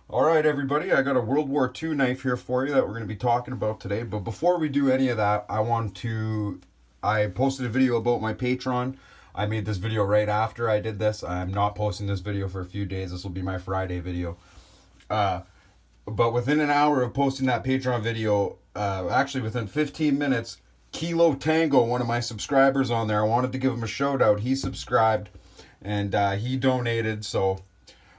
All right, everybody, I got a World War II knife here for you that we're going to be talking about today. But before we do any of that, I posted a video about my Patreon. I made this video right after I did this. I'm not posting this video for a few days. This will be my Friday video. Uh, but within an hour of posting that Patreon video, actually within 15 minutes, Kilo Tango, one of my subscribers on there, I wanted to give him a shout out. He subscribed and he donated. So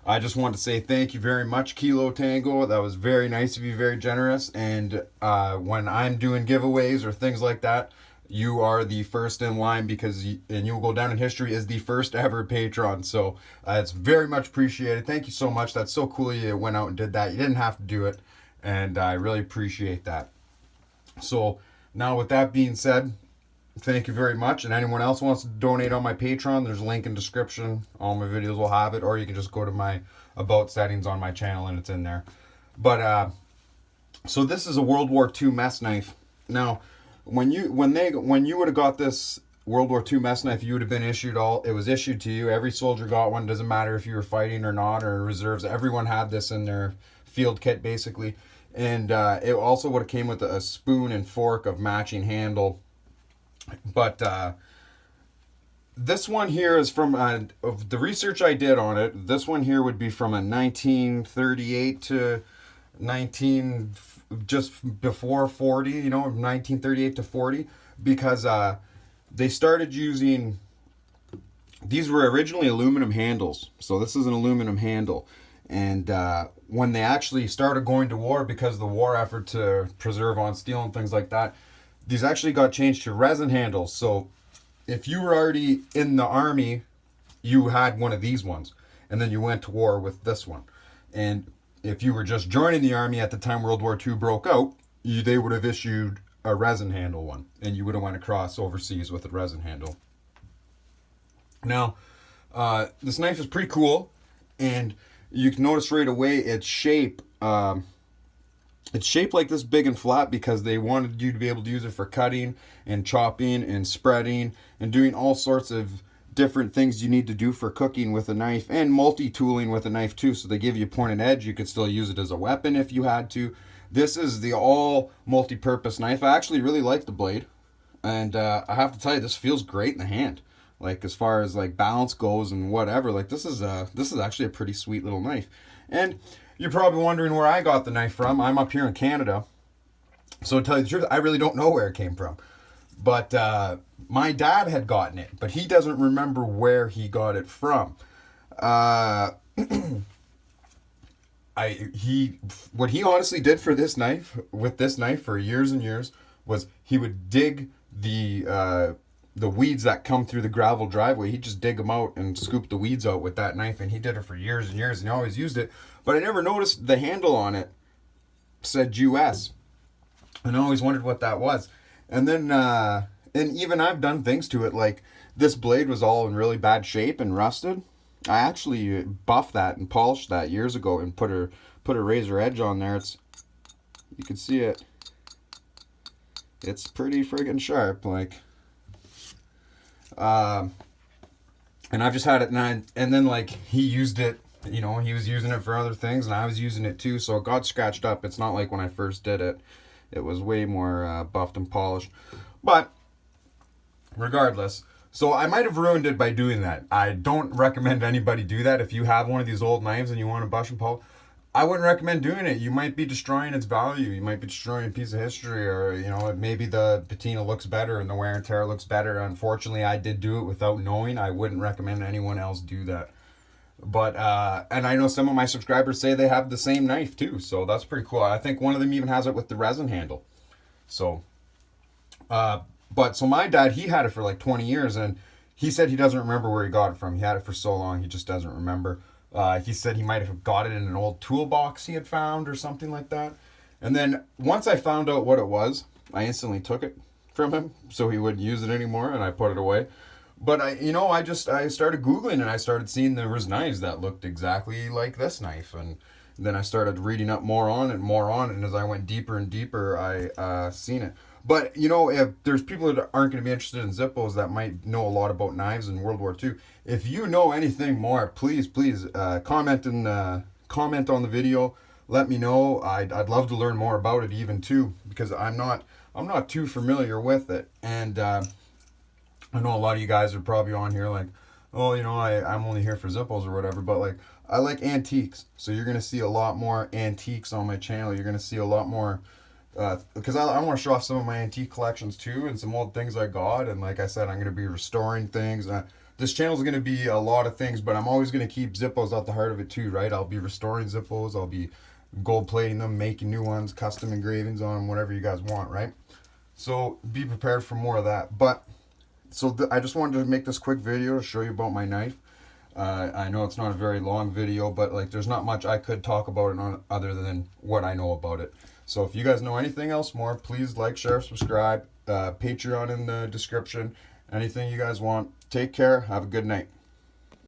I just want to say thank you very much, Kilo Tango. That was very nice of you, very generous. And when I'm doing giveaways or things like that, you are the first in line and you will go down in history as the first ever patron. So it's very much appreciated. Thank you so much. That's so cool you went out and did that. You didn't have to do it, and I really appreciate that. So now with that being said, thank you very much. And anyone else wants to donate on my Patreon, there's a link in description. All my videos will have it, or you can just go to my about settings on my channel and it's in there. But so this is a World War II mess knife. Now, when you would have got this World War II mess knife, you would have been issued it was issued to you. Every soldier got one. Doesn't matter if you were fighting or not or in reserves. Everyone had this in their field kit basically. And it also would have came with a spoon and fork of matching handle. But this one here is from of the research I did on it. This one here would be from a 1938 to 19 just before 40. 1938 to 40, because they started using. These were originally aluminum handles, so this is an aluminum handle. And when they actually started going to war, because of the war effort to preserve on steel and things like that, these actually got changed to resin handles. So if you were already in the army, you had one of these ones, and then you went to war with this one. And if you were just joining the army at the time World War II broke out, they would have issued a resin handle one, and you would have went across overseas with a resin handle. Now, this knife is pretty cool, and you can notice right away its shape. It's shaped like this, big and flat, because they wanted you to be able to use it for cutting and chopping and spreading and doing all sorts of different things you need to do for cooking with a knife, and multi-tooling with a knife too. So they give you a pointed edge. You could still use it as a weapon if you had to. This is the all multi-purpose knife. I actually really like the blade, and I have to tell you, this feels great in the hand. Like, as far as like balance goes and whatever, like this is actually a pretty sweet little knife. And you're probably wondering where I got the knife from. I'm up here in Canada, so to tell you the truth, I really don't know where it came from. But my dad had gotten it, but he doesn't remember where he got it from. Uh, what he honestly did for this knife, with this knife for years and years, was he would dig the weeds that come through the gravel driveway. He'd just dig them out and scoop the weeds out with that knife, and he did it for years and years, and he always used it. But I never noticed the handle on it said US, and I always wondered what that was. And then, and even I've done things to it, like this blade was all in really bad shape and rusted. I actually buffed that and polished that years ago and put a razor edge on there. You can see it. It's pretty friggin' sharp, like. And I've just had it, and then like he used it, he was using it for other things, and I was using it too, so it got scratched up. It's not like when I first did it. It was way more buffed and polished. But regardless, so I might have ruined it by doing that. I don't recommend anybody do that. If you have one of these old knives and you want to buff and polish, I wouldn't recommend doing it. You might be destroying its value. You might be destroying a piece of history, or maybe the patina looks better and the wear and tear looks better. Unfortunately, I did do it without knowing. I wouldn't recommend anyone else do that. But and I know some of my subscribers say they have the same knife too, so that's pretty cool. I think one of them even has it with the resin handle. So, but so my dad, he had it for like 20 years, and he said he doesn't remember where he got it from. He had it for so long, he just doesn't remember. He said he might have got it in an old toolbox he had found or something like that. And then once I found out what it was, I instantly took it from him so he wouldn't use it anymore, and I put it away. But I started Googling, and I started seeing there was knives that looked exactly like this knife, and then I started reading up more on it, and as I went deeper and deeper, I seen it. But if there's people that aren't going to be interested in Zippos that might know a lot about knives in World War II, if you know anything more, please comment in the comment on the video. Let me know. I'd love to learn more about it even too, because I'm not too familiar with it. And I know a lot of you guys are probably on here like, oh, you know, I'm only here for Zippos or whatever, but like, I like antiques. So you're going to see a lot more antiques on my channel. You're going to see a lot more, because I want to show off some of my antique collections too, and some old things I got. And like I said, I'm going to be restoring things. This channel is going to be a lot of things, but I'm always going to keep Zippos at the heart of it too, right? I'll be restoring Zippos. I'll be gold plating them, making new ones, custom engravings on them, whatever you guys want, right? So be prepared for more of that. But so I just wanted to make this quick video to show you about my knife. I know it's not a very long video, but like there's not much I could talk about it on other than what I know about it. So if you guys know anything else more, please like, share, subscribe. Patreon in the description. Anything you guys want. Take care. Have a good night.